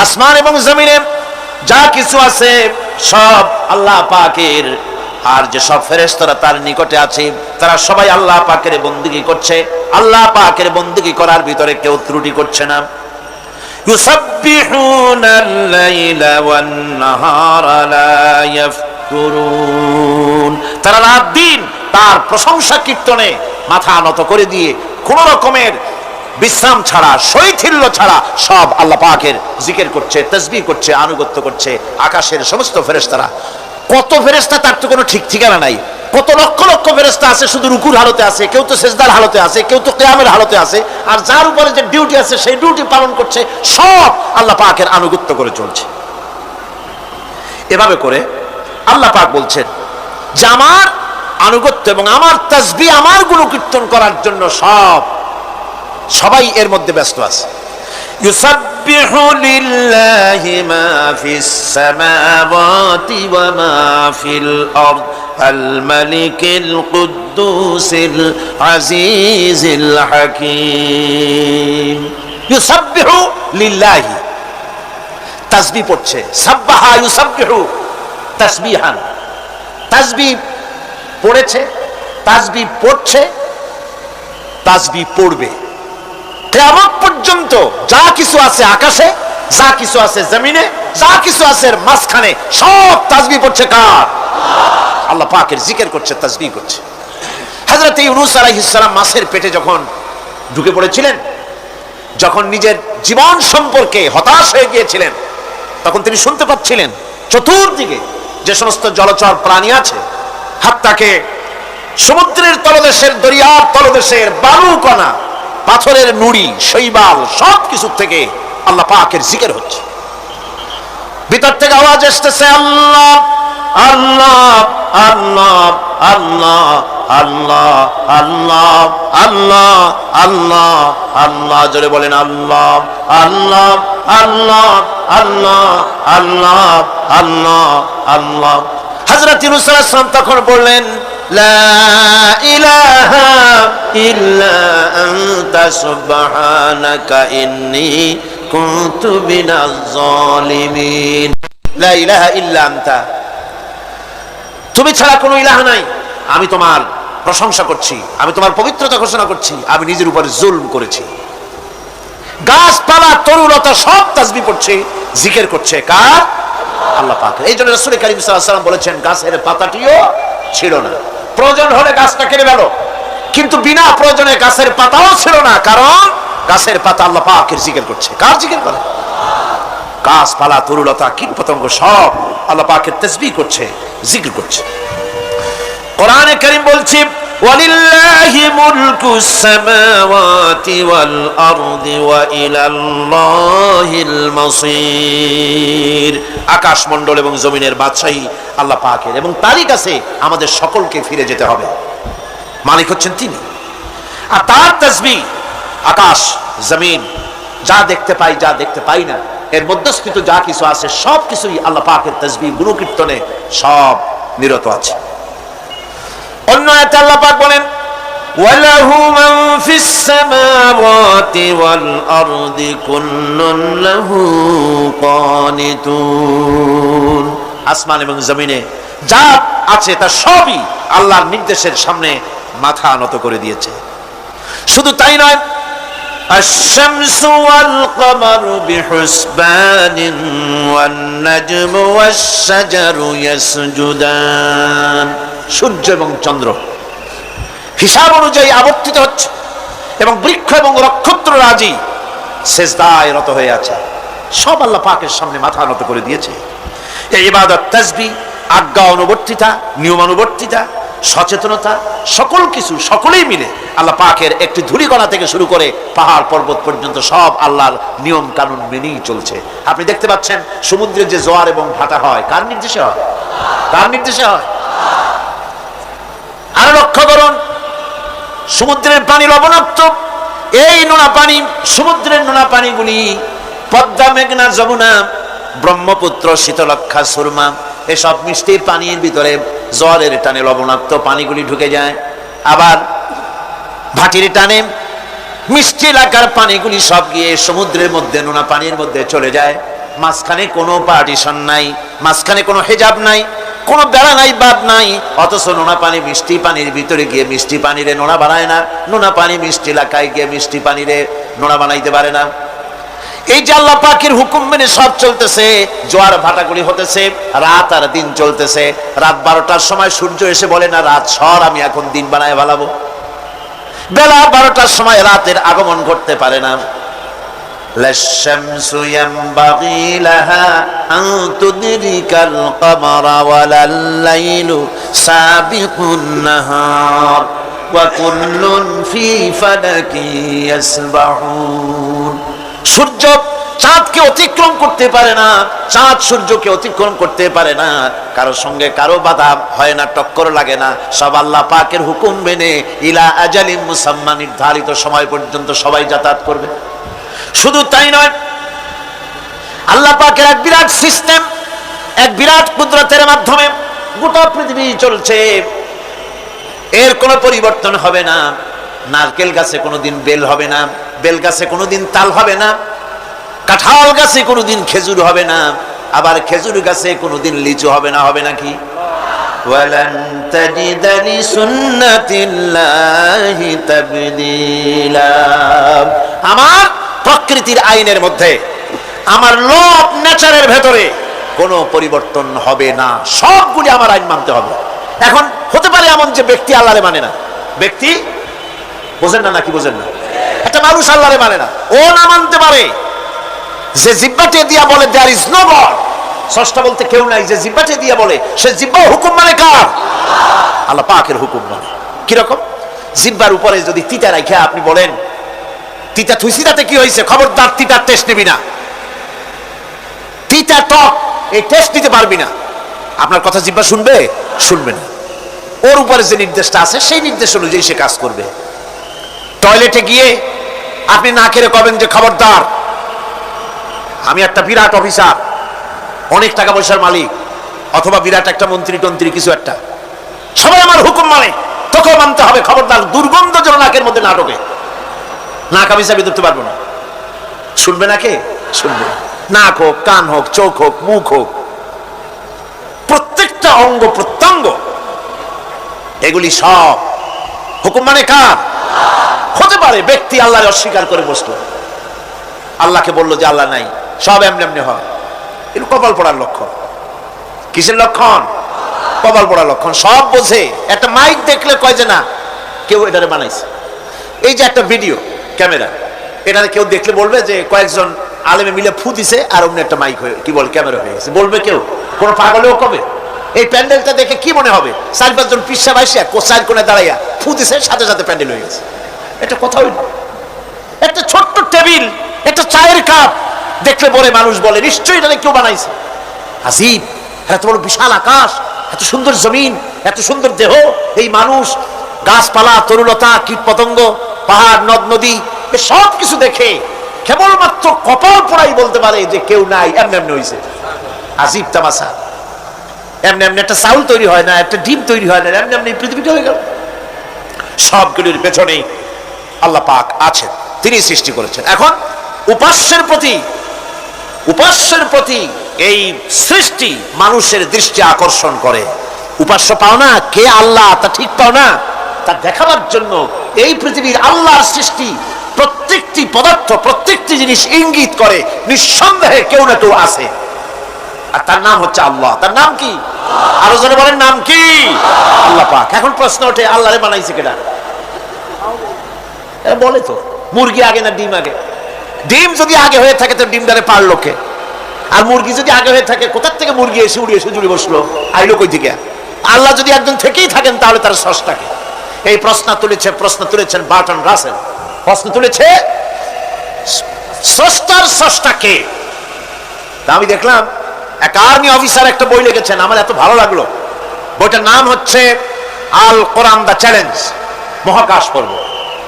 আসমান এবং জমিনে যা কিছু আছে সব আল্লাহ পাকের। আর যে সব ফেরেশতারা তার নিকটে আছে তারা সবাই আল্লাহ পাকের বন্দেগী করছে। আল্লাহ পাকের বন্দেগী করার ভিতরে কেউ ত্রুটি করছে না। ইউসাব্বিহুনাল লাইলা ওয়ান নাহারা লা ইয়াফতুরুন, তারা রাত দিন তার প্রশংসা কীর্তনে মাথা নত করে দিয়ে কোন রকমের বিশ্রাম ছাড়া, শৈথিল্য ছাড়া সব আল্লাহ পাকের জিকির করছে, তাসবিহ করছে, আনুগত্য করছে। আকাশের সমস্ত ফেরেশতারা, কত ফেরেশতা তার তো কোনো ঠিক ঠিকানা নাই। কত লক্ষ লক্ষ ফেরেশতা আছে শুধু রুকুর হালতে আছে, কেউ তো সেজদার হালতে আছে, কেউ তো কিয়ামের হালতে আছে। আর যার উপরে যে ডিউটি আছে সেই ডিউটি পালন করছে, সব আল্লাহ পাকের আনুগত্য করে চলছে। এভাবে করে আল্লাহ পাক বলছেন যে আমার আনুগত্য এবং আমার তাসবিহ, আমার গুণকীর্তন করার জন্য সবাই এর মধ্যে ব্যস্ত আছে। ইউসাব্বিহু লিল্লাহি মা ফিস সামাওয়াতি ওয়া মা ফিল আরদ আল মালিকিল কুদ্দুসিল আজিজিল হাকীম। ইউসাব্বিহু লিল্লাহি, তাসবিহ পড়ছে। সাব্বাহা ইউসাব্বিহু তাসবিহান, তাসবিহ পড়েছে, তাসবিহ পড়ছে, তাসবিহ পড়বে। কিয়ামত পর্যন্ত যা কিছু আছে আকাশে, যা কিছু আছে জমিনে, যা কিছু আছে মাঝখানে, সব তাসবিহ পড়ছে কার? আল্লাহ পাকের জিকির করছে, তাসবিহ করছে। হযরত ইউনূস আলাইহিস সালাম মাছের পেটে যখন ঢুকে পড়েছিলেন, যখন নিজের জীবন সম্পর্কে হতাশ হয়ে গিয়েছিলেন, তখন তিনি শুনতে পাচ্ছিলেন চতুর্দিকে যে সমস্ত জলচর প্রাণী আছে, হাত্তাকে সমুদ্রের তলদেশের, দরিয়ার তলদেশের বালুকণা, পাথরের নুড়ি, শৈবাল, সবকিছু থেকে আল্লাহ পাকের জিকির হচ্ছে। ভিতর থেকে আওয়াজ আসতেছে আল্লাহ আল্লাহ আল্লাহ আল্লাহ আল্লাহ আল্লাহ আল্লাহ আল্লাহ আল্লাহ। জোরে বলেন আল্লাহ আল্লাহ আল্লাহ আল্লাহ আল্লাহ আল্লাহ আল্লাহ। হযরত ইউনূস আলাইহিস সালাম তখন বললেন লা ইলাহা ইল্লা আনতা সুবহানাকা ইন্নী কুনতু মিনাজ জালিমিন। লা ইলাহা ইল্লা আনতা, তুমি ছাড়া কোনো ইলাহ নাই। আমি তোমার প্রশংসা করছি, আমি তোমার পবিত্রতা ঘোষণা করছি। আমি নিজের উপর জুলম করেছি। গাছপালা, তরুলতা সব তাসবিহ পড়ছে, জিকির করছে কার? আল্লাহ পাকের। এই জন্য রাসূল কারীম সাল্লাল্লাহু আলাইহি ওয়াসাল্লাম বলেছেন গাছের পাতাটিও ছিল না। প্রয়োজন হলে গাছটা কেটে ফেলো, কিন্তু বিনা প্রয়োজনে গাছের পাতাও ছিল না, কারণ গাছের পাতা আল্লাহ পাকের জিকির করছে। কার জিকির করে? গাছপালা, তরুলতা, কীট পতঙ্গ সব আল্লাহ পাকের তাসবিহ করছে, জিকির করছে। কোরআনে কারীম বলছে ওয়ালিল্লাহি মুলকুস সামাওয়াতি ওয়াল আরদি ওয়া ইলাল্লাহিল মাসির। আকাশ মণ্ডল এবং জমিনের বাদশাহী আল্লাহ পাকের, এবং তারই কাছে আমাদের সকলকে ফিরে যেতে হবে। মালিক হচ্ছেন তিনি। আর তার তাসবিহ আকাশ জমিন, যা দেখতে পাই, যা দেখতে পাই না, এর মধ্যস্থিত যা কিছু আছে সব কিছুই আল্লাহ পাকের তাসবিহ গুণকীর্তনে সব নিরত আছে। অন্য আয়াতে আল্লাহ পাক বলেন ওয়ালাহু মান ফিস সামাওয়াতি ওয়াল আরদি কুল্লুন লাহু কানিতুন। আসমান এবং জমিনে যা আছে তা সবই আল্লাহর নির্দেশের সামনে মাথা নত করে দিয়েছে। শুধু তাই নয়, আশ-শামসু ওয়াল কমারু বিহুসবানিন ওয়ান নাজমু ওয়াশ-শাজারু ইয়াসজুদান। সূর্য এবং চন্দ্র হিসাব অনুযায়ী আবর্তিত হচ্ছে, এবং বৃক্ষ এবং নক্ষত্ররাজি সেজদায় রত হয়ে আছে। সব আল্লাহ পাকের সামনে মাথা নত করে দিয়েছে। এই ইবাদত, তাসবিহ, আজ্ঞা অনুবর্তিতা, নিয়মানুবর্তিতা, সচেতনতা, সকল কিছু সকলেই মিলে আল্লাহ পাকের একটি ধূলিকণা থেকে শুরু করে পাহাড় পর্বত পর্যন্ত সব আল্লাহর নিয়ম কানুন মেনেই চলছে। আপনি দেখতে পাচ্ছেন সমুদ্রে যে জোয়ার এবং ভাটা হয়, কার নির্দেশে হয়? কার নির্দেশে হয়? আরো লক্ষ্য করুন, সমুদ্রের পানি লবণাক্ত। এই নোনা পানি, সমুদ্রের নোনা পানিগুলি পদ্মা, মেঘনা, যমুনা, ব্রহ্মপুত্র, শীতলক্ষা, সুরমা, এসব মিষ্টি পানির ভিতরে জলের টানে লবণাক্ত পানিগুলি ঢুকে যায়। আবার ভাটির টানে মিষ্টি এলাকার পানিগুলি সব গিয়ে সমুদ্রের মধ্যে নোনা পানির মধ্যে চলে যায়। মাঝখানে কোনো পার্টিশন নাই, মাঝখানে কোনো হেজাব নাই, কোনো বেড়া নাই, বাদ নাই, অথচ নোনা পানি মিষ্টি পানির ভিতরে গিয়ে মিষ্টি পানিরে নোনা বানায় না, নোনা পানি মিষ্টি এলাকায় গিয়ে মিষ্টি পানিরে নোনা বানাইতে পারে না। এই যে আল্লাহ পাকের হুকুম মেনে সব চলতেছে, জোয়ার ভাটাগুলি হতেছে, রাত আর দিন চলতেছে। রাত 12টার সময় সূর্য এসে বলে না রাত সর, আমি এখন দিন বানায় ভালাবো। বেলা 12টার সময় রাতের আগমন করতে পারে না। লাশ-শামসু ইয়ানবাগী লাহা আন তুদরিকাল কমারা ওয়ালাল লাইলু সাবিকুন নাহার ওয়া কুল্লুন ফি ফালাকি ইয়াসবাহুন। সূর্য চাঁদকে অতিক্রম করতে পারে না, চাঁদ সূর্যকে অতিক্রম করতে পারে না, কারোর সঙ্গে কারো বাধা হয় না, টক্কর লাগে না। সব আল্লাহ পাকের হুকুম মেনে ইলা আজালিম মুসাম্মা, নির্ধারিত সময় পর্যন্ত সবাই যাতায়াত করবে। শুধু তাই নয়, আল্লাহ পাকের এক বিরাট সিস্টেম, এক বিরাট কুদরতের মাধ্যমে গোটা পৃথিবী চলছে, এর কোনো পরিবর্তন হবে না। নারকেল গাছে কোনোদিন বেল হবে না, বেল গাছে কোনোদিন তাল হবে না, কাঁঠাল গাছে কোনোদিন খেজুর হবে না, আবার খেজুর গাছে কোনোদিন লিচু হবে না। হবে নাকি? ওয়ালান তাজিদা লিসুন্নাতিল্লাহি তাবদীলা। আমার প্রকৃতির আইনের মধ্যে, আমার ল অফ নেচারের ভেতরে কোনো পরিবর্তন হবে না, সবগুলি আমার আইন মানতে হবে। এখন হতে পারে এমন যে ব্যক্তি আল্লাহরে মানে না, ব্যক্তি বোঝেন না, নাকি বোঝেন না? একটা মানুষ আল্লাহরে মানে না, ও না মানতে পারে যে জিহ্বাতে দিয়া বলে দেয়ার ইজ নো গড, স্রষ্টা বলতে কেউ নাই, যে জিহ্বাতে দিয়া বলে সে জিহ্বা হুকুম মানে কার? আল্লাহ পাকের হুকুম মানে। কিরকম? জিহ্বার উপরে যদি তিতা রাখে আপনি বলেন তিতা থুইছি, তাতে কি হয়েছে? খবরদার তিতার টেস্ট নিবি না, তিতা টক এই টেস্ট নিতে পারবি না। আপনার কথা জিহ্বা শুনবে? শুনবে না। ওর উপরে যে নির্দেশটা আছে সেই নির্দেশ অনুযায়ী সে কাজ করবে। টয়লেটে গিয়ে আপনি না খেলে কবেন যে খবরদার, আমি একটা বিরাট অফিসার, অনেক টাকা পয়সার মালিক, অথবা বিরাট একটা মন্ত্রী টন্ত্রী কিছু একটা, সবাই আমার হুকুম মানে, তোকেও মানতে হবে, খবরদার দুর্গন্ধ যেন নাকের মধ্যে না ঢোকে। নাক আমি চাবি ধরতে পারবো না, শুনবে না কে? শুনবে। নাক হোক, কান হোক, চোখ হোক, মুখ হোক, প্রত্যেকটা অঙ্গ প্রত্যঙ্গ, এগুলি সব হুকুম মানে কার? হতে পারে ব্যক্তি আল্লাহকে অস্বীকার করে বসলো, আল্লাহকে বললো যে আল্লাহ নাই, সব এমনি এমনি হয়, এটা কপাল পড়ার লক্ষণ। কিসের লক্ষণ? কপাল পড়ার লক্ষণ। সব বোঝে, একটা মাইক দেখলে কয় যে না কেউ এটারে বানাইছে। এই যে একটা ভিডিও ক্যামেরা, এটা কেউ দেখলে বলবে যে কয়েকজন আলেমে মিলে ফু দিছে আর অমনি একটা মাইক হয়ে কি বল ক্যামেরা হয়ে গেছে, বলবে কেউ? কোন পাগলেও কবে? এই প্যান্ডেলটা দেখে কি মনে হবে? 4-5 জন পিসা বাইসা কোসাইর কোণে দাঁড়াইয়া ফু দিছে, সাথে সাথে প্যান্ডেল হয়ে গেছে। এটা কথা হইল? একটা ছোট্ট টেবিল, একটা চায়ের কাপ দেখলে পরে মানুষ বলে নিশ্চয়ই এটা কেউ বানাইছে। আজীব, এত বড় বিশাল আকাশ, এত সুন্দর জমিন, এত সুন্দর দেহ, এই মানুষ, গাছপালা, তরুলতা, কীট পতঙ্গ, পাহাড়, নদ নদী, সব কিছু দেখে কেবলমাত্র কপাল পোড়াই বলতে পারে যে কেউ নাই, এমনি এমনি হয়েছে। আজীব তামাশা। এমনি এমনি একটা চাউল তৈরি হয় না, একটা ডিম তৈরি হয় না, এমনি এমনি পৃথিবীটা হয়ে গেল। সবগুলির পেছনে আল্লাহ পাক আছেন, তিনি সৃষ্টি করেছেন। এখন উপাস্যের প্রতি এই সৃষ্টি মানুষের দৃষ্টি আকর্ষণ করে। উপাস্য পাও না কে আল্লাহ, তা ঠিক পাও না, তা দেখাবার জন্য এই পৃথিবীর আল্লাহর সৃষ্টি প্রত্যেকটি পদার্থ, প্রত্যেকটি জিনিস ইঙ্গিত করে নিঃসন্দেহে কেউ না কেউ আছে, আর তার নাম হচ্ছে আল্লাহ। তার নাম কি? আরো জনে বলেন, নাম কি? আল্লাহ পাক। এখন প্রশ্ন ওঠে আল্লাহরে বানাইছে কেডা? বলে তো মুরগি আগে না ডিম আগে? ডিম যদি আগে হয়ে থাকে তো ডিমটারে পারলো কে? আর মুরগি যদি আগে হয়ে থাকে, কোথার থেকে মুরগি এসে উড়ে এসে জুড়ে বসলো, আইলো কই থেকে? আল্লাহ যদি একজন থেকেই থাকেন তাহলে তার স্রষ্টাকে? এই প্রশ্ন তুলেছেন বার্টন রাসেল। প্রশ্ন তুলেছে স্রষ্টার স্রষ্টাকে। তা আমি দেখলাম এক আর্মি অফিসার একটা বই লিখেছেন, আমার এত ভালো লাগলো। বইটার নাম হচ্ছে আল কোরআন দ্য চ্যালেঞ্জ, মহাকাশ পর্ব।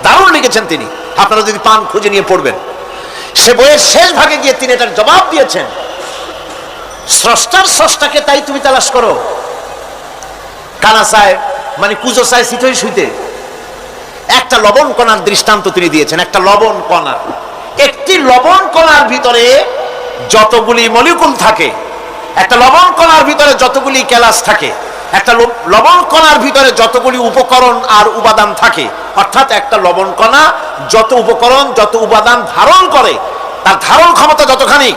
দারুণ লিখেছেন তিনি, আপনারা যদি পান খুঁজে নিয়ে পড়বেন। সে বইয়ের শেষ ভাগে গিয়ে তিনি এটার জবাব দিয়েছেন, স্রষ্টার স্রষ্টাকে তাই তুমি তালাশ করো। কানা চায় মানে কুজো চায় শীতই শুইতে। একটা লবণ কণার দৃষ্টান্ত তিনি দিয়েছেন। একটা লবণ কণা, একটি লবণ কণার ভিতরে যতগুলি মলিকুল থাকে, একটা লবণ কণার ভিতরে যতগুলি ক্যালাস থাকে, একটা লবণ কণার ভিতরে যতগুলি উপকরণ আর উপাদান থাকে, অর্থাৎ একটা লবণ কণা যত উপকরণ যত উপাদান ধারণ করে, তার ধারণ ক্ষমতা যতখানি,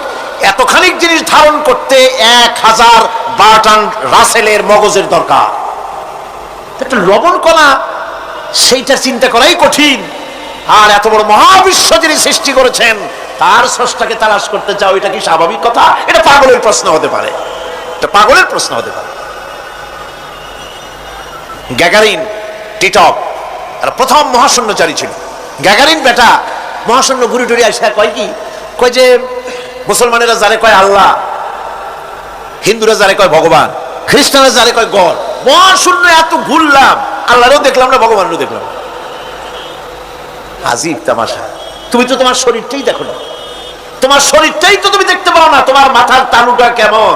এতখানি জিনিস ধারণ করতে 1000 বার্টন রাসেলের মগজের দরকার। একটা লবণ কণা, সেইটা চিন্তা করাই কঠিন। আর এত বড় মহাবিশ্ব যিনি সৃষ্টি করেছেন তার স্রষ্টাকে তালাশ করতে চাও, এটা কি স্বাভাবিক কথা? এটা পাগলের প্রশ্ন হতে পারে, এটা পাগলের প্রশ্ন হতে পারে। গ্যাগারিন টিটপ আর প্রথম মহাশূন্যচারী ছিল। গ্যাগারিন বেটা মহাশূন্য ঘুরি টুরি আসে, কয় কি, কয় যে মুসলমানেরা যারে কয় আল্লাহ, হিন্দুরা যারে কয় ভগবান, খ্রিস্টানরা যারে কয় গড, মহাশূন্য এত ঘুরলাম, আল্লাহরও দেখলাম না, ভগবানও দেখলাম। আজীব তামাশা। তুমি তো তোমার শরীরটাই দেখো না, তোমার শরীরটাই তো তুমি দেখতে পাও না। তোমার মাথার তালুটা কেমন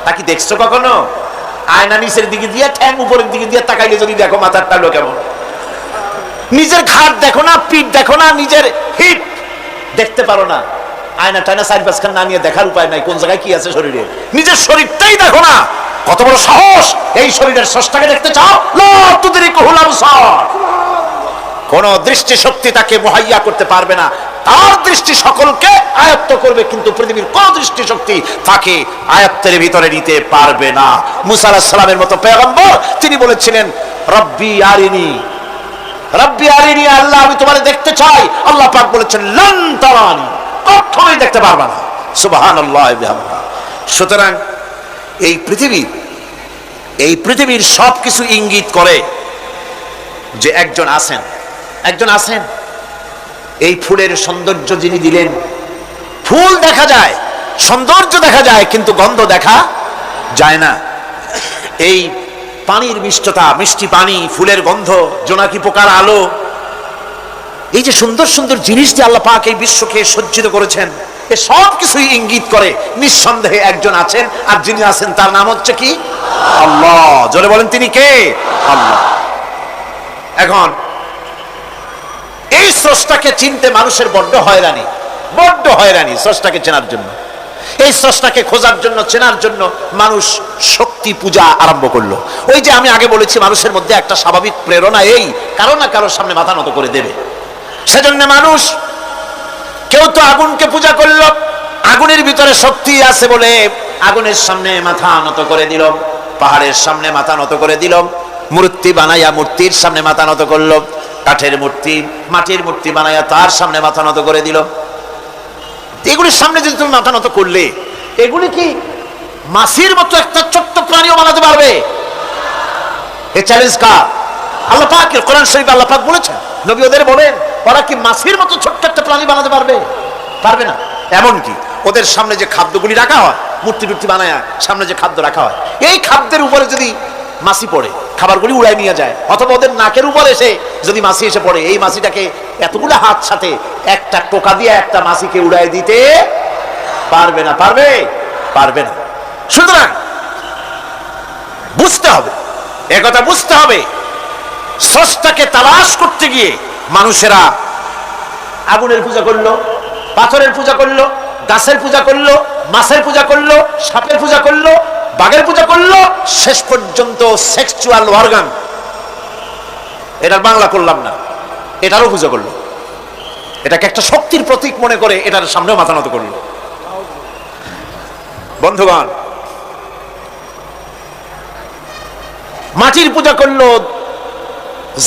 তা কি দেখছো কখনো? আয়না নিচের দিকে দিয়ে, ঠ্যাং উপরের দিকে দিয়ে তাকাইলে যদি দেখো মাথার তালু কেমন। নিজের ঘাট দেখো না, পিঠ দেখো না, নিজের হিপ দেখতে পারো না। আয়না টায়না সাইড বাসখান না নিয়ে দেখার উপায় নাই কোন জায়গায় কি আছে শরীরে। নিজের শরীরটাই দেখো না, কত বড় সাহস! এই শরীরের স্রষ্টাকে দেখতে চাও? লা তুদরিকুহুল আবসার। কোন দৃষ্টি শক্তি তাকে মুহাইয়া করতে পারবে না। তার দৃষ্টি সকলকে আয়ত্ত করবে, কিন্তু পৃথিবীর কোন দৃষ্টি শক্তি তাকে আয়ত্তের ভিতরে নিতে পারবে না। মুসা আলাইহিস সালামের মতো পয়গম্বর, তিনি বলেছিলেন রব্বি আরিনি, রব্বি আরিনি, আল্লাহ আমি তোমারে দেখতে চাই। আল্লাহ পাক বলেছেন লান তারানি, কখনোই দেখতে পারবে না। সুবহানাল্লাহ বিহামদিহি। সুতরাং এই পৃথিবীর সবকিছু ইঙ্গিত করে যে একজন আছেন, একজন আছেন। এই ফুলের সৌন্দর্য যিনি দিলেন, ফুল দেখা যায়, সৌন্দর্য দেখা যায়, কিন্তু গন্ধ দেখা যায় না। এই পানির মিষ্টতা, মিষ্টি পানি, ফুলের গন্ধ, জোনাকি পোকার আলো, এই যে সুন্দর সুন্দর জিনিস দিয়ে আল্লাহ পাক এই বিশ্বকে সজ্জিত করেছেন, এ সব কিছুই ইঙ্গিত করে নিঃসন্দেহে একজন আছেন। আর যিনি আছেন তার নাম হচ্ছে কি? আল্লাহ। জোরে বলেন তিনি কে? আল্লাহ। এখন এই স্রষ্টাকে চিনতে মানুষের বড্ড হয়রানি স্রষ্টাকে চেনার জন্য। এই স্রষ্টাকে খোঁজার জন্য, চেনার জন্য মানুষ শক্তি পূজা আরম্ভ করলো। ওই যে আমি আগে বলেছি, মানুষের মধ্যে একটা স্বাভাবিক প্রেরণা এই কারো না কারোর সামনে মাথা নত করে দেবে। সেজন্য মানুষ, কেউ তো আগুনকে পূজা করলো, আগুনের ভিতরে শক্তি আছে বলে আগুনের সামনে মাথা নত করে দিল, পাহাড়ের সামনে মাথা নত করে দিল, মূর্তি বানাইয়া মূর্তির সামনে মাথা নত করলো, কাঠের মূর্তি, মাটির মূর্তি বানাইয়া তার সামনে মাথা নত করে দিল। এগুলির সামনে যদি তুমি মাথা নত করলে, এগুলি কি মাছির মতো একটা ছোট্ট প্রাণীও বানাতে পারবে? এই চ্যালেঞ্জ কার? আল্লাহ পাক। কোরআন শরীফে আল্লাহ পাক বলেছেন, নবী ওদের বলেন, ওরা কি মাছির মতো ছোট্ট একটা প্রাণী বানাতে পারবে? পারবে না। এমনকি ওদের সামনে যে খাদ্যগুলি রাখা হয়, মূর্তি টুর্তি বানায় সামনে যে খাদ্য রাখা হয়, এই খাদ্যের উপরে যদি মাছি পড়ে, খাবারগুলি উড়াই নিয়ে যায়, অথবা ওদের নাকের উপর এসে যদি মাছি এসে পড়ে, এই মাছিটাকে এতগুলো হাত সাথে একটা টোকা দিয়ে একটা মাছিকে উড়াই দিতে পারবে না। পারবে না। সুতরাং বুঝতে হবে, একথা বুঝতে হবে, স্রষ্টাকে তালাশ করতে গিয়ে মানুষেরা আগুনের পূজা করলো, পাথরের পূজা করলো, গাছের পূজা করলো, মাছের পূজা করলো, সাপের পূজা করলো, বাঘের পূজা করলো, শেষ পর্যন্ত সেক্সুয়াল অর্গান, এটার বাংলা করলাম না, এটারও পূজা করলো। এটাকে একটা শক্তির প্রতীক মনে করে এটার সামনেও মাথা নত করলো। বন্ধুগণ, মাটির পূজা করলো,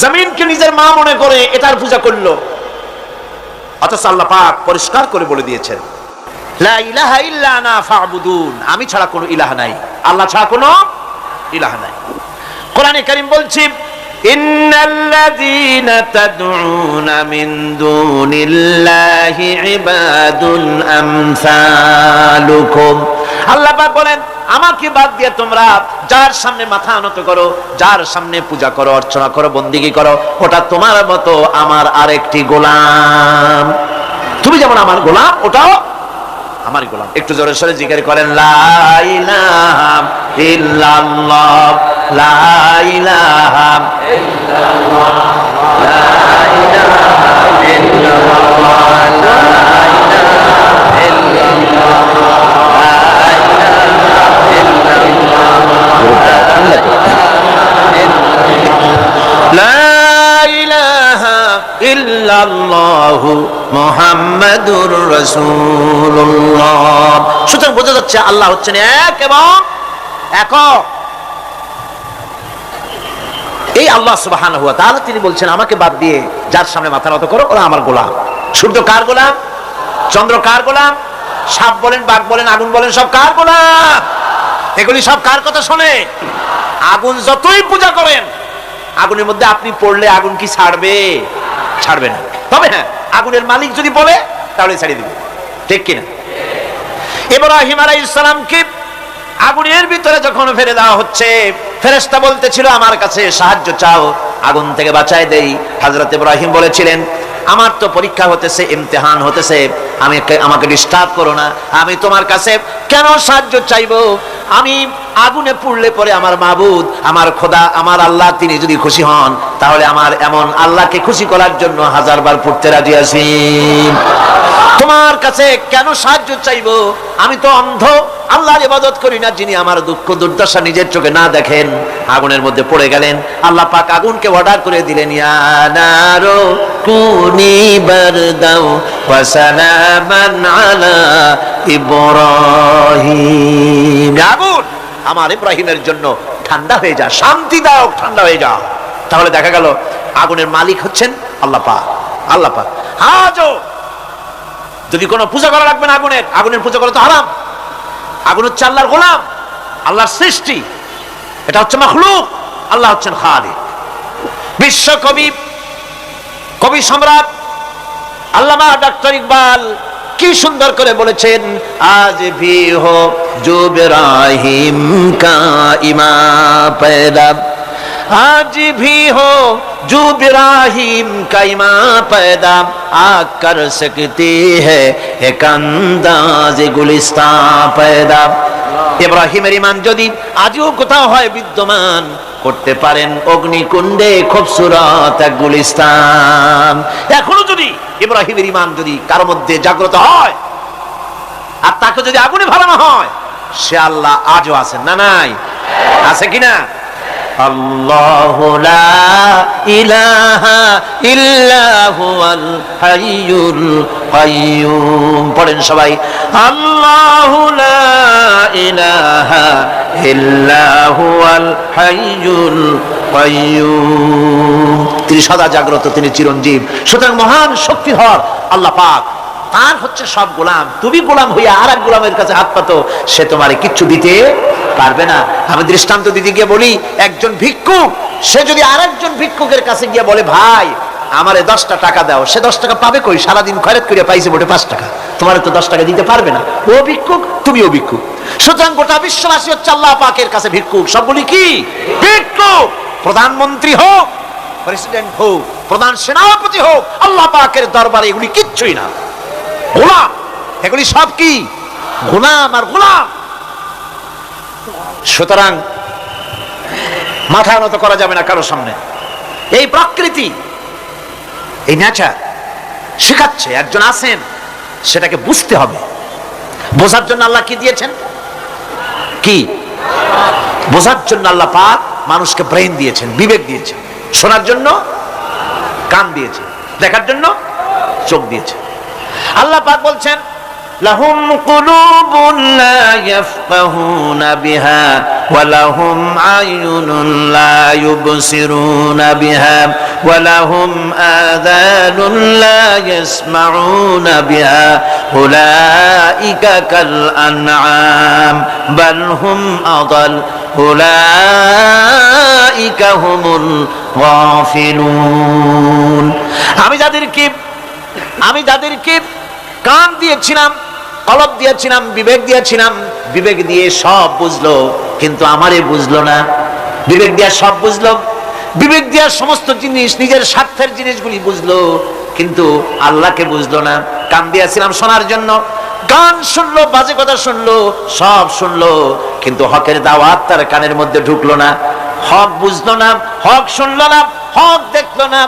জমিনকে নিজের মা মনে করে এটার পূজা করলো। অথচ আল্লাহ পাক পরিষ্কার করে বলে দিয়েছেন, লা ইলাহা ইল্লা আনা ফা'বুদুন, আমি ছাড়া কোনো ইলাহ নাই, আল্লাহ ছাড়া কোনো ইলাহ নাই। কোরআনে কারীম বলছে, ইন্নাল্লাযীনা তাদউনা মিন দুনিল্লাহি ইবাদুন আমসালুকুম। আল্লাহ পাক বলেন, আমাকে বাদ দিয়ে তোমরা যার সামনে মাথা নত করো, যার সামনে পূজা করো, অর্চনা করো, বন্দেগী করো, ওটা তোমার মতো আমার আরেকটি গোলাম। তুমি যেমন আমার গোলাম, ওটাও আমার গোলাম। একটু জোরে সরে জিকির করেন, লা ইলাহা ইল্লাল্লাহ, লা ইলাহা ইল্লাল্লাহ, লা ইলাহা ইল্লাল্লাহ, লা ইলাহা ইল্লাল্লাহ। ইল্লাল্লাহু মুহাম্মাদুর রাসূলুল্লাহ। সুতরাং বোঝা যাচ্ছে আল্লাহ হচ্ছেন এক এবং একক। এই আল্লাহ সুবহানাহু ওয়া তাআলা তিনি বলছেন আমাকে বাদ দিয়ে যার সামনে মাথা নত করো ওরা আমার গোলাম। সূর্য কার গোলাম? চন্দ্র কার গোলাম? সাপ বলেন, বাঘ বলেন, আগুন বলেন, সব কার গোলাম? এগুলি সব কার কথা শোনে? আগুন যতই পূজা করেন, আগুনের মধ্যে আপনি পড়লে আগুন কি ছাড়বে? ছাড়বে না। তবে হ্যাঁ, আগুনের মালিক যদি বলে তাহলে ছাড়িয়ে দিবে, ঠিক কিনা? ইব্রাহিম আলাইহিস সালামকে আগুনের ভিতরে যখন ফেলে দেওয়া হচ্ছে, ফেরেশতা বলতেছিল আমার কাছে সাহায্য চাও, আগুন থেকে বাঁচায় দেই। হযরত ইব্রাহিম বলেছিলেন আমার তো পরীক্ষা হতেছে, ইমতিহান হতেছে, আমাকে ডিস্টার্ব করো না, আমি তোমার কাছে কেন সাহায্য চাইবো? আমি আগুনে পুড়লে পরে আমার মাবুদ, আমার খোদা, আমার আল্লাহ তিনি যদি খুশি হন তাহলে আমার এমন আল্লাহকে খুশি করার জন্য 1000 বার পুড়তে রাজি আছি। তোমার কাছে কেন সাহায্য চাইবো? আমি তো অন্ধ, আল্লাহর ইবাদত করি না যিনি আমার দুঃখ দুর্দশা নিজের চোখে না দেখেন। আগুনের মধ্যে পড়ে গেলেন। আল্লাহ পাক আগুনকে অর্ডার করে দিলেন, ইয়া নারু কুনি বারদাও ওয়া সালামান আলা ইব্রাহিম। আগুন আমার ইব্রাহিমের জন্য ঠান্ডা হয়ে যা, শান্তিদায়ক ঠান্ডা হয়ে যা। তাহলে দেখা গেল আগুনের মালিক হচ্ছেন আল্লাহ পাক। আল্লাহ পাক আজও যদি কোনো পূজা করা লাগবে না আগুনের, আগুনের পূজা করা তো হারাম। আগুন হচ্ছে আল্লাহর গোলাম, আল্লাহর সৃষ্টি, এটা হচ্ছে মাখলুক, আল্লাহ হচ্ছেন খালিক। বিশ্ব কবি সম্রাট আল্লামা ডক্টর ইকবাল কি সুন্দর করে বলেছেন, আজ ভি হো জো ইব্রাহিম কা ইমা पैदा, आज भी हो जो इब्राहिम का ईमा पैदा, आग कर सकती है एक अंदाज गुलिस्तान पैदा। ইব্রাহিমের ঈমান যদি আজও কোথাও হয় বিদ্যমান, করতে পারেন অগ্নিকুণ্ডে খুবসুরত এক গুলিস্তান। এখনো যদি ইব্রাহিমের ঈমান যদি কারো মধ্যে জাগ্রত হয় আর তাকে যদি আগুনে ভালানো হয়, সে আল্লাহ আজও আছেন না নাই? আছে কিনা? আল্লাহু লা ইলাহা ইল্লা হুয়াল হাইয়ুল কাইয়্যুম। পড়েন সবাই, আল্লাহু লা ইলাহা ইল্লা হুয়াল হাইয়ুল কাইয়্যুম। তিনি সদা জাগ্রত, তিনি চিরঞ্জীব। সুতরাং মহান শক্তিধর আল্লাহ পাক, তার হচ্ছে সব গোলাম। তুমি গোলাম হইয়া আর এক গোলামের কাছে হাত পাতো, সে তোমারে কিচ্ছু দিতে পারবে না। আমি দৃষ্টান্ত দিতে গিয়ে বলি, একজন ভিক্ষুক সে যদি আরেকজন ভিক্ষুকের কাছে গিয়ে বলে, ভাই আমারে 10টা টাকা দাও, সে 10 টাকা পাবে কই? সারাদিন খয়রাত করে পাইছে মোটে 5 টাকা, তোমারে তো 10 টাকা দিতে পারবে না। ও ভিক্ষুক, তুমিও ভিক্ষুক। সুতরাং গোটা বিশ্ববাসী হচ্ছে আল্লাহ পাকের কাছে ভিক্ষুক। সবগুলি কি ভিক্ষুক? প্রধানমন্ত্রী হোক, প্রেসিডেন্ট হোক, প্রধান সেনাপতি হোক, আল্লাহ পাকের দরবারে এগুলি কিচ্ছুই না, গোলাম। এগুলি সব কি? গোলাম আর গোলাম। সুতরাং মাথা নত করা যাবে না কারোর সামনে। এই প্রকৃতি, এই নেচার শেখাচ্ছে একজন আছেন, সেটাকে বুঝতে হবে। বোঝার জন্য আল্লাহ কি দিয়েছেন? কি বোঝার জন্য আল্লাহ পাক মানুষকে ব্রেন দিয়েছেন, বিবেক দিয়েছেন। শোনার জন্য কান দিয়েছেন, দেখার জন্য চোখ দিয়েছেন। আল্লাহ পাক বলছেন, লাহুম কুলুবুন লা ইয়াফকাহুনা বিহা ওয়া লাহুম আয়ুনুন লা ইউবসিরুনা বিহা ওয়া লাহুম আযানুন লা ইয়াসমাউনা বিহা উলাইকা কাল আনআম বাল হুম আদাল উলাইকা হুমুল গাফিলুন। আমি যাদেরকে কান দিয়েছিলাম, কলব দিয়েছিলাম, বিবেক দিয়েছিলাম, বিবেক দিয়ে সব বুঝলো, কিন্তু আমারে বুঝলো না। বিবেক দিয়ে সব বুঝলো, বিবেক দিয়ে সমস্ত জিনিস, নিজের স্বার্থের জিনিসগুলি বুঝলো, কিন্তু আল্লাহকে বুঝলো না। কান দিয়েছিলাম শোনার জন্য, গান শুনলো, বাজে কথা শুনলো, সব শুনলো, কিন্তু হকের দাওয়াত তার কানের মধ্যে ঢুকলো না। হক বুঝলো না, হক শুনলো না, হক দেখলো না,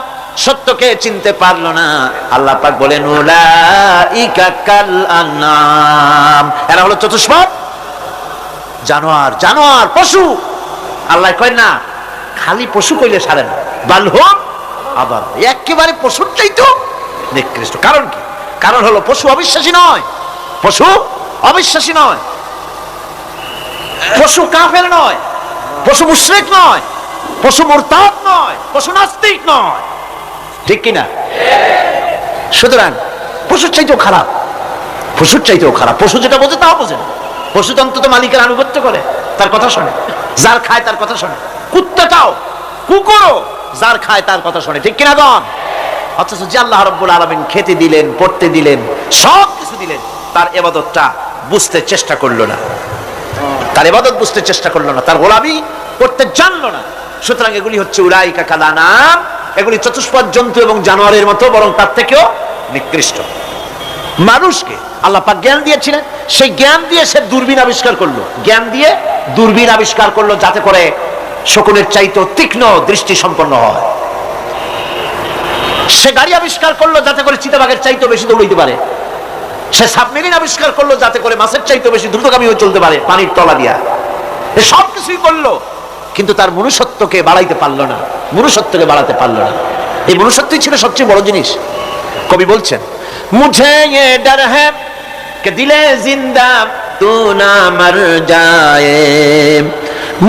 সত্যকে চিনতে পারলো না। আল্লাহ পাক বলেন, উলাইকা কাল আনআম, এরা হলো চতুষ্পদ জানোয়ার, জানোয়ার পশু। আল্লাহ কয় না, খালি পশু কইলে সারে না, বাল হুম আদাল, একেবারে পশুর চাইতো নিকৃষ্ট। কারণ কি? কারণ হলো পশু অবিশ্বাসী নয়, পশু অবিশ্বাসী নয়, পশু কাফের নয়, পশু মুশরিক নয়, পশু মুরতাদ নয়, পশু নাস্তিক নয়, ঠিক কিনা? সুতরাং পশুর চাইতেও খারাপ, পশুর চাইতেও খারাপ। পশু যেটা বোঝে তাও বোঝে না। পশু তো অন্তত মালিকের আনুগত্য করে, তার কথা শোনে, যার খায় তার কথা শোনে। কুত্তাটাও, কুকুরও যার খায় তার কথা শোনে, ঠিক কিনা গণ? অথচ যে আল্লাহ রাব্বুল আলামিন খেতে দিলেন, পড়তে দিলেন, সব কিছু দিলেন, তার ইবাদতটা বুঝতে চেষ্টা করলো না, তার ইবাদত বুঝতে চেষ্টা করলো না, তার গোলামি করতে জানলো না। সুতরাং এগুলি হচ্ছে উলাইকা কালানাম, এগুলি চতুষ্পদ জন্তু এবং জানোয়ারের মতো, বরং তার থেকেও নিকৃষ্ট। মানুষকে আল্লাহ পাক জ্ঞান দিয়েছিলেন, সেই জ্ঞান দিয়ে সে দূরবীন আবিষ্কার করলো, জ্ঞান দিয়ে দূরবীন আবিষ্কার করলো যাতে করে শকুনের চাইতে তীক্ষ্ণ দৃষ্টি সম্পন্ন হয়। সে গাড়ি আবিষ্কার করলো যাতে করে চিতাবাঘের চাইতে বেশি দৌড়াইতে পারে। সে সাবমেরিন আবিষ্কার করলো যাতে করে মাছের চাইতে বেশি দ্রুতগামী হয়ে চলতে পারে পানির তলা দিয়া। এ সব কিছুই করলো, কিন্তু তার মনুষ্যত্বকে বাড়াইতে পারলো না, মনুষ্যত্বকে বাড়াতে পারলো না। এই মনুষ্যত্বই ছিল সবচেয়ে বড় জিনিস। কবি বলছেন, মুঝে ये डर है कि दिले जिंदा तू ना मर जाए,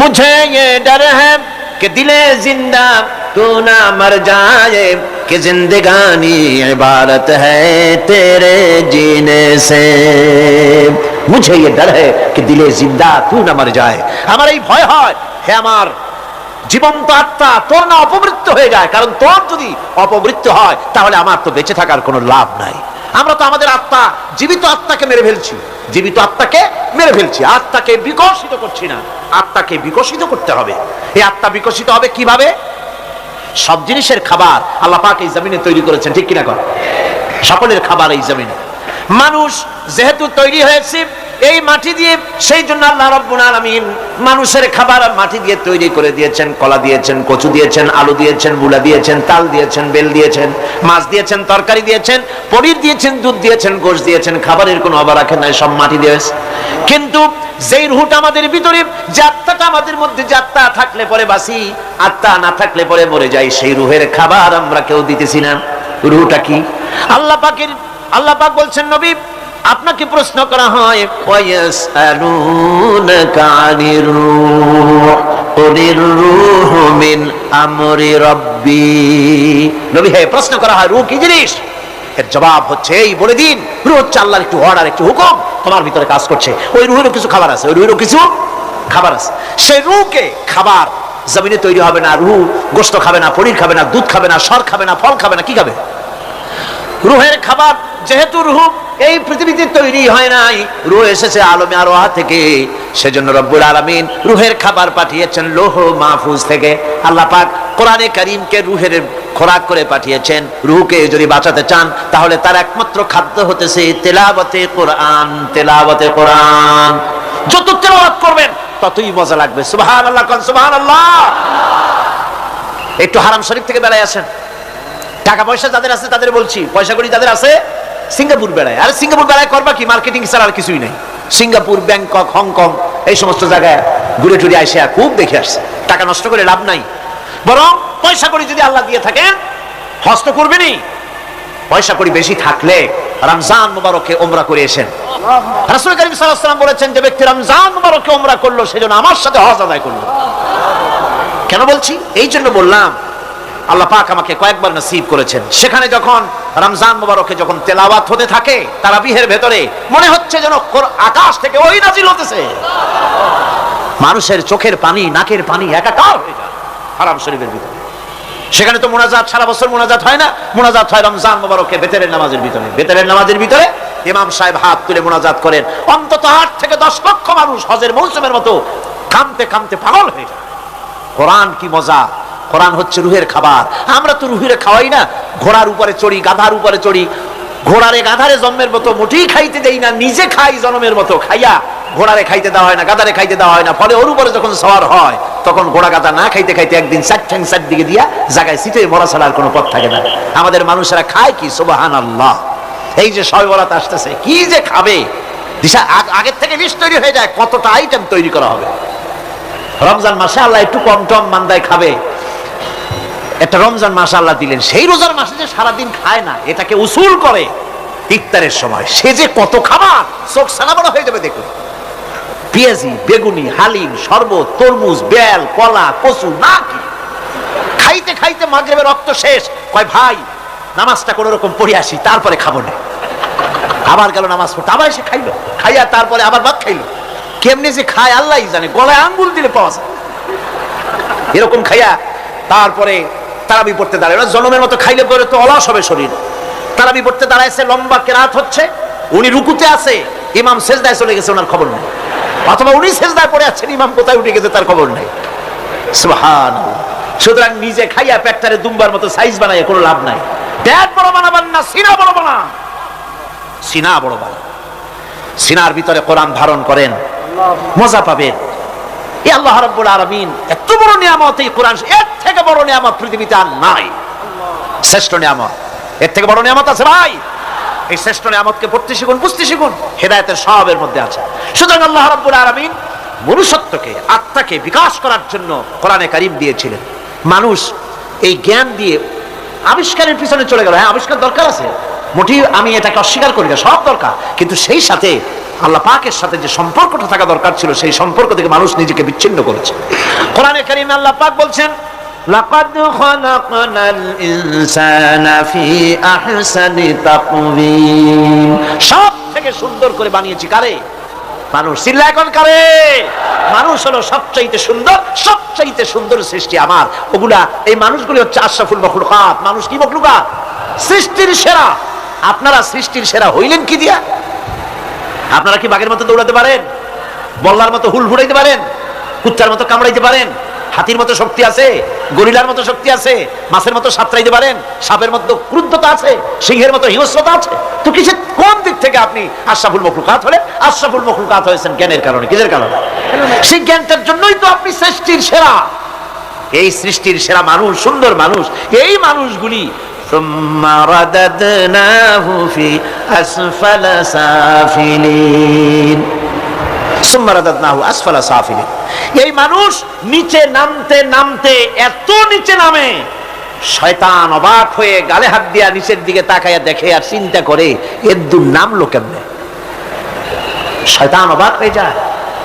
मुझे ये डर है कि दिले जिंदा तू ना मर जाए, कि जिंदगानी इबारत है तेरे जीने से, मुझे ये डर है कि दिले जिंदा तू ना मर जाए। আমার এই ভয় হয়, হে আমার জীবন্ত আত্মা, তোর না অপমৃত্যু হয়ে যায়। কারণ তোর যদি অপমৃত্যু হয় তাহলে আমার তো বেঁচে থাকার কোনো লাভ নাই। আমরা তো আমাদের আত্মা, জীবিত আত্মাকে মেরে ফেলছি, জীবিত আত্মাকে মেরে ফেলছি, আত্মাকে বিকশিত করছি না। আত্মাকে বিকশিত করতে হবে। এই আত্মা বিকশিত হবে কিভাবে? সব জিনিসের খাবার আল্লাহ পাক এই জমিনে তৈরি করেছেন, ঠিক কিনা কর? সকলের খাবার এই জমিনে। মানুষ যেহেতু তৈরি হয়েছে এই মাটি দিয়ে, সেই জন্য আল্লাহ রাব্বুল আলামিন মানুষের খাবার মাটি দিয়ে তৈরি করে দিয়েছেন। কলা দিয়েছেন, কচু দিয়েছেন, আলু দিয়েছেন, মূলা দিয়েছেন, তাল দিয়েছেন, বেল দিয়েছেন, মাছ দিয়েছেন, তরকারি দিয়েছেন, পনির দিয়েছেন, দুধ দিয়েছেন, গোশত দিয়েছেন। খাবারের কোনো অভাব রাখেন নাই, সব মাটি দিয়েছে। কিন্তু যেই রুহটা আমাদের ভিতরে, যে আত্মাটা আমাদের মধ্যে, যে আত্মা থাকলে পরে বাঁচি, আত্মা না থাকলে পরে মরে যাই, সেই রুহের খাবার আমরা কেউ দিতেছি না। রুহটা কি? আল্লাহ পাক বলছেন, নবী আপনাকে প্রশ্ন করা হয়, ওয়ায়াসআলুনাকা আনির রূহ কুলির রূহু মিন আমরি রাব্বি। নবী হে, প্রশ্ন করা হয় রূহ কি জিনিস? এর জবাব হচ্ছে এই, বলে দিন রূহ হচ্ছে আল্লাহর একটু অর্ডার, একটু হুকুম তোমার ভিতরে কাজ করছে। ওই রূহেরও কিছু খাবার আছে, ওই রূহেরও কিছু খাবার আছে। সেই রূহকে খাবার জমিনে তৈরি হবে না। রূহ গোশত খাবে না, পনির খাবে না, দুধ খাবে না, সর খাবে না, ফল খাবে না, কি খাবে? রূহের খাবার। যেহেতু রূহ এই পৃথিবীতে তৈরি হয় নাই, রূহ এসেছে আলমে আরওয়াহ থেকে, সেজন্য রব্বুল আলামিন রূহের খাবার পাঠিয়েছেন লৌহ মাহফুজ থেকে। আল্লাহ পাক কোরআনে কারীমকে রূহের খোরাক করে পাঠিয়েছেন। রূহকে যদি বাঁচাতে চান তাহলে তার একমাত্র খাদ্য হতেছে তেলাওয়াতে কোরআন, তেলাওয়াতে কোরআন। যত তেলাওয়াত করবেন ততই মজা লাগবে। সুবহানাল্লাহ, কোন সুবহানাল্লাহ। একটু হারাম শরীফ থেকে বেড়ায় আসেন। টাকা পয়সা যাদের আছে তাদের বলছি, পয়সা করি যাদের আছে, সিঙ্গাপুর বেড়ায়। আর সিঙ্গাপুর বেড়ায় করবা কি? মার্কেটিং ছাড়া আর কিছুই নেই। সিঙ্গাপুর, ব্যাংকক, হংকং এই সমস্ত জায়গায় ঘুরে টুরে আসে, খুব দেখে আসছে। টাকা নষ্ট করে লাভ নাই, বরং পয়সা করি যদি আল্লাহ দিয়ে থাকেন হজ তো করবেনই। পয়সা করি বেশি থাকলে রমজান মুবারকে ওমরা করে এসেন। রাসূল কারীম সাল্লাল্লাহু আলাইহি ওয়াসাল্লাম বলেছেন, যে ব্যক্তি রমজান মুবারকে ওমরা করলো সেজন্য আমার সাথে হজ আদায় করলো। কেন বলছি? এই জন্য বললাম, আল্লাহ পাক আমাকে কয়েকবার নসিব করেছেন। সেখানে যখন রমজান মুবারকে যখন তেলাওয়াত হতে থাকে তারাবিহের ভেতরে, মনে হচ্ছে যেন আকাশ থেকে ওই নাজিল হতেছে। মানুষের চোখের পানি, নাকের পানি একাকার হয়ে যায় হারাম শরীফের ভিতরে। সেখানে তো মুনাজাত সারা বছর মুনাজাত হয় না, মুনাজাত হয় রমজান মুবারকে বেতেরের নামাজের ভিতরে। বেতেরের নামাজের ভিতরে ইমাম সাহেব হাত তুলে মুনাজাত করেন। অন্তত 8 থেকে 10 লক্ষ মানুষ হজের মৌসুমের মতো কামতে কামতে পাগল হয়ে যায়। কোরআন কি মজা! কোরআন হচ্ছে রুহের খাবার। আমরা তো রুহের খাওয়াই না, ঘোড়ার উপরে চড়ি, গাধার উপরে চড়ি, ঘোড়ারে গাধারে জন্মের মতো মুঠেই খাইতে দেই না, নিজে খাই জন্মের মতো। খাইয়া ঘোড়ারে খাইতে দেওয়া হয় না, গাধারে খাইতে দেওয়া হয় না। ফলে ওর উপরে যখন সওয়ার হয় তখন ঘোড়া গাধা না খাইতে খাইতে একদিন চার ঠ্যাং চার দিকে দিয়া জায়গায় সিটে মরা ছাড়া আর কোনো পথ থাকে না। আমাদের মানুষেরা খায় কি? সুবহানাল্লাহ। এই যে শবে বরাত আসতেছে, কি যে খাবে! দিশা আগের থেকে লিস্ট তৈরি হয়ে যায় কতটা আইটেম তৈরি করা হবে। রমজান মাসে আল্লাহ একটু কম টম মান্দায় খাবে, একটা রমজান মাস আল্লাহ দিলেন, সেই রোজার মাসে যে সারাদিন খায় না, এটাকে উসুল করে ইফতারের সময় সে যে কত খাবার, চোখ সানা বড় হয়ে যাবে দেখুন। পেঁয়াজি, বেগুনি, হালিম, শরবত, তরমুজ, বেল, কলা, কচু, না কি খাইতে খাইতে মাগরিবের রক্ত শেষ। কয় ভাই নামাজটা কোন রকম পড়ে আসি, তারপরে খাবো না। আবার গেল নামাজ পড়তে, আবার এসে খাইলো, খাইয়া তারপরে আবার ভাত খাইলো। কেমনে যে খায় আল্লাহ জানে, গলায় আঙ্গুল দিলে পাওয়া যায় এরকম খাইয়া তারপরে তারাবি পড়তে দাঁড়ায়। জনমের মতো খাইলে পরে তো অলস হবে শরীর। তারাবি পড়তে দাঁড়াইছে, লম্বা কেরাত হচ্ছে, উনি রুকুতে আছে, ইমাম সেজদায় চলে গেছে, ওনার খবর নেই। অথবা উনি সেজদায় পড়ে আছেন, ইমাম কোথায় উঠে গেছে তার খবর নেই। সুবহানাল্লাহ। সুতরাং নিজে খাইয়া পেটটারে দুম্বার মতো সাইজ বানাইয়া কোনো লাভ নাই। পেট বড় বানাবেন না, সিনা বড় বানান। সিনা বড় বানান, সিনার ভিতরে কোরআন ধারণ করেন, মজা পাবেন। এই আল্লাহ রাব্বুল আলামিন এত বড় নিয়ামত, এই কোরআন, এর থেকে বড় নিয়ামত পৃথিবীতে আর নাই। শ্রেষ্ঠ নিয়ামত, এর থেকে বড় নিয়ামত আছে ভাই? এই শ্রেষ্ঠ নিয়ামতকে পড়তে শিখুন, বুঝতে শিখুন, হেদায়েতের সবের মধ্যে আছে। সুতরাং আল্লাহ রাব্বুল আলামিন মনুষ্যত্বকে, আত্মাকে বিকাশ করার জন্য কোরআনে কারীম দিয়েছিলেন। মানুষ এই জ্ঞান দিয়ে আবিষ্কারের পিছনে চলে গেল। হ্যাঁ, আবিষ্কার দরকার আছে, মোটেই আমি এটাকে অস্বীকার করি না, সব দরকার, কিন্তু সেই সাথে আল্লাহ পাকের সাথে যে সম্পর্কটা থাকা দরকার ছিল, সেই সম্পর্ক থেকে মানুষ নিজেকে বিচ্ছিন্ন করেছে। কোরআনে কারীমে আল্লাহ পাক বলছেন, লাকাদ খালাকনাল ইনসানা ফি আহসানি তাকওয়িম। সব থেকে সুন্দর করে বানিয়েছি কারে? মানুষ। চিল্লা এখন কারে? মানুষ হলো সবচাইতে সুন্দর, সবচাইতে সুন্দর সৃষ্টি আমার। ওগুলা, এই মানুষগুলি হচ্ছে আশরাফুল মাখলুকাত। মানুষ কি মাখলুকাত? সৃষ্টির সেরা। আপনারা সৃষ্টির সেরা হইলেন কি দিয়া? আপনারা কি বাঘের মতো দৌড়াতে পারেন? বল্লার মতো হুল ফুটাইতে পারেন? কুত্তার মতো কামড়াইতে পারেন? হাতির মতো শক্তি আছে? গরিলার মতো শক্তি আছে? মাছের মতো সাঁতরাইতে পারেন? সাপের মতো ক্রুদ্ধতা আছে? সিংহের মতো হিংস্রতা আছে? তো কিসের, কোন দিক থেকে আপনি আশরাফুল মাখলুকাত হলেন? আশরাফুল মাখলুকাত হয়েছেন জ্ঞানের কারণে। কিসের কারণে? সেই জ্ঞানটার জন্যই তো আপনি সৃষ্টির সেরা। এই সৃষ্টির সেরা মানুষ, সুন্দর মানুষ, এই মানুষগুলি ثم رددناه في أسفل سافلين ثم رددناه أسفل سافلين। এই মানুষ নিচে নামতে নামতে এত নিচে নামে, শয়তান অবাক হয়ে গালে হাত দিয়া নিচের দিকে তাকায়া দেখে আর চিন্তা করে এর দূর নামলো কেমনে। শয়তান অবাক হয়ে যায়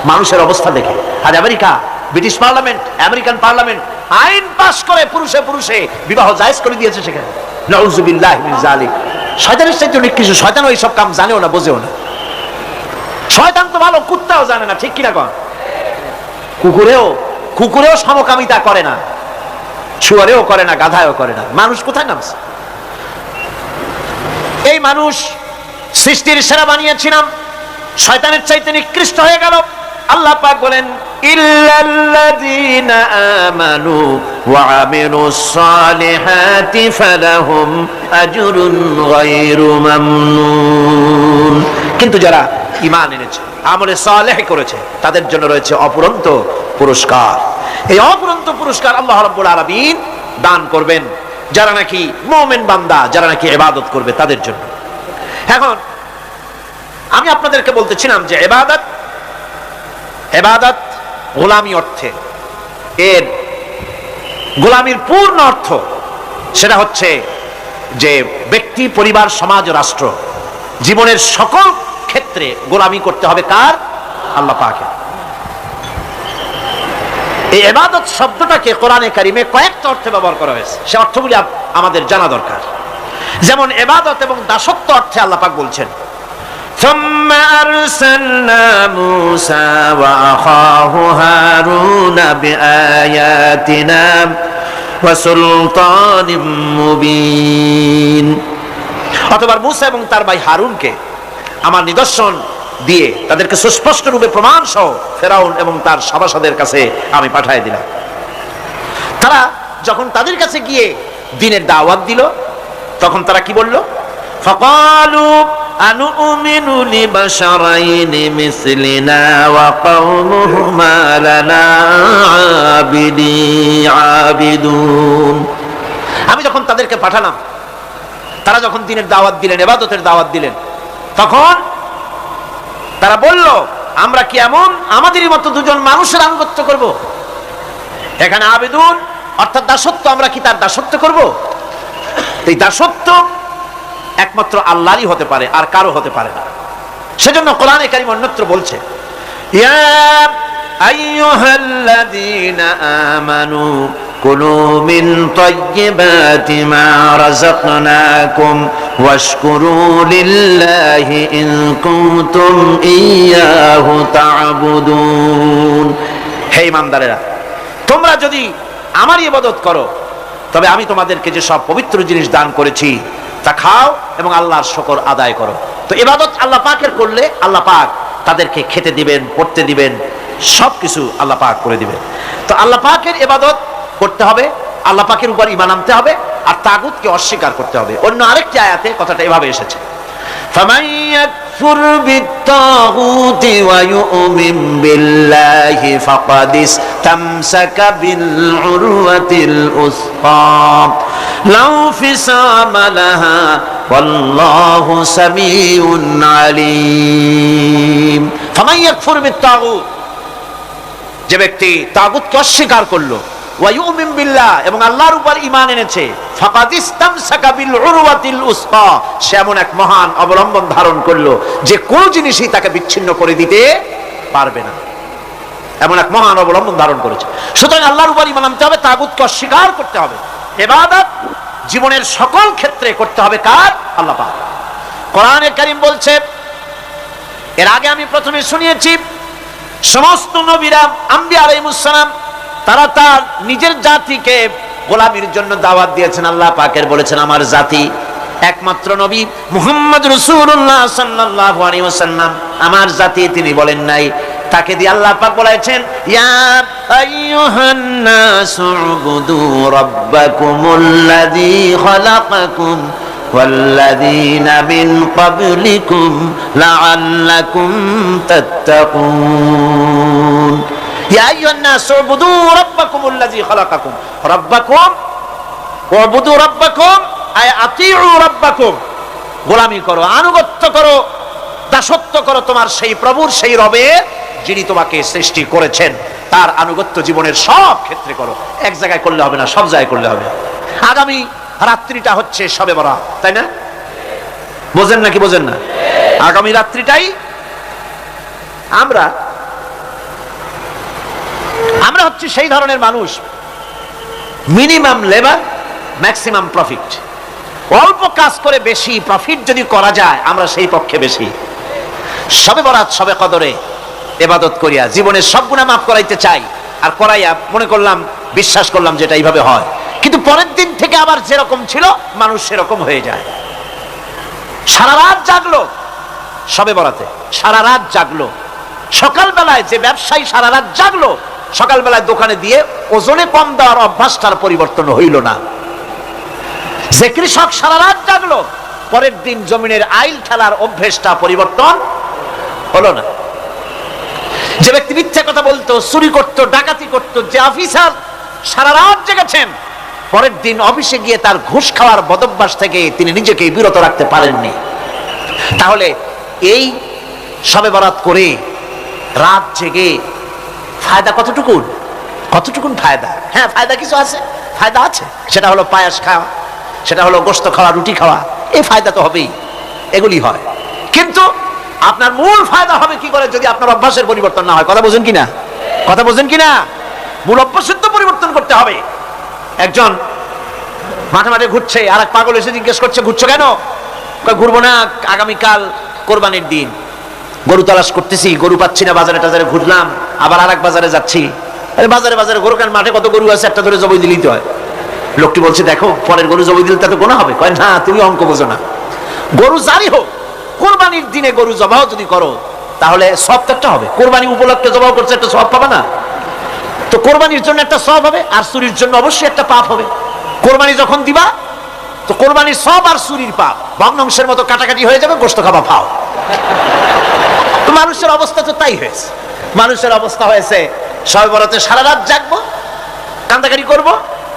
মানুষের অবস্থা দেখে। আর America, British parliament, American parliament আইন পাস করে পুরুষে পুরুষে বিবাহ জায়েজ করে দিয়েছে সেখানে। নাউযুবিল্লাহি মিন যালিক। শয়তানের চাইতে অনেক কিছু, শয়তান ওই সব কাম জানেও না, বোঝেও না। শয়তান তো ভালো, কুত্তাও জানে না, ঠিক কিনা কন? কুকুরেও সমকামিতা করে না, শুয়ারেও করে না, গাধায়ও করে না। মানুষ কোথায় নামছে? এই মানুষ সৃষ্টির সেরা বানিয়েছিলাম, শয়তানের চাইতে নিকৃষ্ট হয়ে গেল। আল্লাহ পাক বলেন, ইল্লাল্লাযীনা আমানু ওয়া আমিলুস সালিহাতি ফালাহুম আজরুন গায়রু মামনুন। কিন্তু যারা ঈমান এনেছে, আমলে সালেহ করেছে, তাদের জন্য রয়েছে অফুরন্ত পুরস্কার। এই অফুরন্ত পুরস্কার আল্লাহ রাব্বুল আলামিন দান করবেন যারা নাকি মুমিন বান্দা, যারা নাকি ইবাদত করবে তাদের জন্য। এখন আমি আপনাদেরকে বলতেছিলাম যে ইবাদত গোলামি অর্থে, এর গোলামির পূর্ণ অর্থ সেটা হচ্ছে যে ব্যক্তি, পরিবার, সমাজ, রাষ্ট্র, জীবনের সকল ক্ষেত্রে গোলামি করতে হবে কার? আল্লাহ পাকের। এই ইবাদত শব্দটাকে কোরআনে কারিমে কয়েকটা অর্থে ব্যবহার করা হয়েছে, সে অর্থগুলি আমাদের জানা দরকার। যেমন ইবাদত এবং দাসত্ব অর্থে আল্লাহ পাক বলছেন, ثم أرسلنا موسى وأخاه هارون بآياتنا وسلطان مبين। অতঃপর মুসা এবং তার ভাই হারুনকে আমার নিদর্শন দিয়ে তাদেরকে সুস্পষ্ট রূপে প্রমাণ সহ ফেরাউন এবং তার সভাসদের কাছে আমি পাঠিয়ে দিলাম। তারা যখন তাদের কাছে গিয়ে দ্বীনের দাওয়াত দিল, তখন তারা কি বলল? ফাকালু আনুমিনু লিবাশারাইনি মিসলিনা ওয়া কওমুহুমা লানা আবিদুন। আমি যখন তাদেরকে পাঠালাম, তারা যখন দ্বীনের দাওয়াত দিলেন, ইবাদতের দাওয়াত দিলেন, তখন তারা বলল, আমরা কি এমন আমাদেরই মতো দুজন মানুষের আনুগত্য করব? এখানে আবিদুন অর্থাৎ দাসত্ব, আমরা কি তার দাসত্ব করব? এই দাসত্ব একমাত্র আল্লাহরই হতে পারে, আর কারো হতে পারে না। সেজন্য কোরআনে কারীম অন্যত্র বলছে, ইয়া আইয়ুহাল্লাযীনা আমানু কুলু মিন তাইয়্যিবাতি মা রাযাকনাকুম ওয়াশকুরু লিল্লাহি ইন কুনতুম ইয়্যাহু তা'বুদুন। হে ঈমানদারেরা, তোমরা যদি আমার ইবাদত করো তবে আমি তোমাদেরকে যে সব পবিত্র জিনিস দান করেছি তা খাও এবং আল্লাহর শুকর আদায় করো। তো ইবাদত আল্লাহ পাকের করলে আল্লাহ পাক তাদেরকে খেতে দিবেন, পড়তে দিবেন, সবকিছু আল্লাহ পাক করে দিবেন। তো আল্লাহ পাকের ইবাদত করতে হবে, আল্লাহ পাকের উপর ঈমান আনতে হবে, আর তাগুতকে অস্বীকার করতে হবে। অন্য আরেকটি আয়াতে কথাটা এভাবে এসেছে, ফামান ইয়াকফুর বিত-তাগুতি ওয়া ইউমিন বিল্লাহি ফাকাদ ইসতামসাকা বিল উরওয়াতিল উসকা লাউ ফিসামা লাহা ওয়াল্লাহু সামিউন আলীম। ফামান ইয়াকফুর বিত-তাগুত, যে ব্যক্তি তাগুতকে অস্বীকার করলো, ওয়া ইউমিন বিল্লাহ, এবং আল্লাহর উপর ঈমান এনেছে, ফাকাদ ইসতামসাকা বিল উরওয়াতিল উসকা, সে এমন এক মহান অবলম্বন ধারণ করলো যে কোনো জিনিসই তাকে বিচ্ছিন্ন করে দিতে পারবে না। এমন এক মহান অবলম্বন ধারণ করেছে। সুতরাং আল্লাহর উপর ঈমান আনতে হবে, তাগুতকে অস্বীকার করতে হবে। ইবাদত জীবনের সকল ক্ষেত্রে করতে হবে কার? আল্লাহ পাক। কোরআনে কারীম বলছে, এর আগে আমি প্রথমে শুনিয়েছি, সমস্ত নবীরা, আম্বিয়া আলাইহিস সালাম, তারা তার নিজের জাতিকে গোলামির জন্য দাওয়াত দিয়েছেন। আল্লাহ পাকের বলেছেন, আমার জাতি, একমাত্র নবী মুহাম্মদ রাসূলুল্লাহ সাল্লাল্লাহু আলাইহি ওয়াসাল্লাম আমার জাতি, তিনি বলেন নাই। তাকে দিয়ে আল্লাহ পাক বলেছেন, ইয়া আইয়ুহান নাসু উবুদু রাব্বাকুমুল্লাযী খালাকাকুম ওয়াল্লাযীনা মিন ক্বাবলিকুম লাআল্লাকুম তাত্তাকুন। ইয়া আইয়ুহান নাসু উবুদু রাব্বাকুমুল্লাযী খালাকাকুম, রাব্বাকুম উবুদু রাব্বাকুম আই আতিউ রাব্বাকুম, গোলামি করো, আনুগত্য করো, দাসত্ব করো তোমার সেই প্রভুর, সেই রবের, যিনি তোমাকে সৃষ্টি করেছেন। তার আনুগত্য জীবনের সব ক্ষেত্রে করো। এক জায়গায় করলে হবে না, সব জায়গায় করলে হবে। আগামী রাত্রিটা হচ্ছে শবে বরাত, তাই না? বোঝেন নাকি বোঝেন না? আগামী রাত্রিটাই আমরা হচ্ছে সেই ধরনের মানুষ, মিনিমাম লেবার ম্যাক্সিমাম প্রফিট। অল্প কাজ করে বেশি প্রফিট যদি করা যায়, আমরা সেই পক্ষে বেশি। শবে বরাত, শবে কদরে ইবাদত করিয়া জীবনের সব গুনাহ মাফ করাইতে চাই, আর করাইয়া মনে করলাম, বিশ্বাস করলাম যেটা এইভাবে হয়, কিন্তু পরের দিন থেকে আবার যেরকম ছিল মানুষ সেরকম হয়ে যায়। সারা রাত জাগলো শবে বরাতে, সারা রাত জাগলো। সকালবেলায় যে ব্যবসায়ী সারা রাত জাগলো, সকালবেলায় দোকানে দিয়ে ওজনে কম দেওয়ার অভ্যাসটার পরিবর্তন হইল না। যে কৃষক সারা রাত জাগলো, পরের দিন জমিনের আইল খেলার অভ্যেসটা পরিবর্তন হলো না। যে ব্যক্তি মিথ্যা কথা বলতো, চুরি করতো, ডাকাতি করতো, যে অফিসার সারা রাত জেগেছেন, পরের দিন অফিসে গিয়ে তার ঘুষ খাওয়ার বদভ্যাস থেকে তিনি নিজেকে বিরত রাখতে পারেননি। তাহলে এই শবে বরাত করে রাত জেগে ফায়দা কতটুকুন? কতটুকুন ফায়দা? হ্যাঁ, ফায়দা কিছু আছে, ফায়দা আছে। সেটা হলো পায়াস খাওয়া, সেটা হলো গোশত খাওয়া, রুটি খাওয়া, এই ফায়দা তো হবেই, এগুলি হয়। কিন্তু আপনার মূল ফায়দা হবে কি করে যদি আপনার অভ্যাসের পরিবর্তন না হয়? কথা বোঝেন কিনা? কথা বোঝেন কিনা? মূল অভ্যাসের তো পরিবর্তন করতে হবে। একজন মাঠে মাঠে ঘুরছে, আর এক পাগল এসে জিজ্ঞেস করছে, ঘুরছো কেন? ঘুরবো না, আগামীকাল কোরবানির দিন, গরু তালাশ করতেছি, গরু পাচ্ছি না, বাজারে টাজারে ঘুরলাম, আবার আর এক বাজারে যাচ্ছি। বাজারে বাজারে গরু কেন? মাঠে কত গরু আছে, একটা ধরে জবাই দিলেই তো হয়। লোকটি বলছে, দেখো পরের গরু জবাই দিলে তাতে গোনা হবে। কয় না, তুমি অঙ্ক বোঝো না। গরু জারি হোক, কোরবানির দিনে গরু জবাও যদি করো তাহলে সব একটা হবে। কোরবানি উপলক্ষে জবাও করছে, একটা সব পাবে না? তো কোরবানির জন্য একটা সব হবে, আর চুরির জন্য অবশ্যই একটা পাপ হবে। কোরবানি যখন দিবা, তো কোরবানির সব আর চুরির পাপ ভগ্নাংশের মতো কাটাকাটি হয়ে যাবে, গোশত খাবা ফাও। তো মানুষের অবস্থা তো তাই হয়েছে। মানুষের অবস্থা হয়েছে, শবে বরাতে সারা রাত জাগবো, কান্দাকাটি করবো,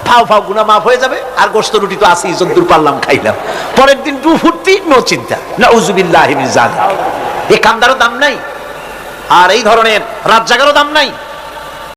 ফাও ফাও গুনাহ মাফ হয়ে যাবে, আর গোশত রুটি তো আসি, যদ্দূর পারলাম খাইলাম। পরের দিন টু ফুর্তি, নো চিন্তা। নাউযুবিল্লাহি মিন যালিক। এই কান্দারও দাম নাই, আর এই ধরনের রাত জাগারও দাম নাই।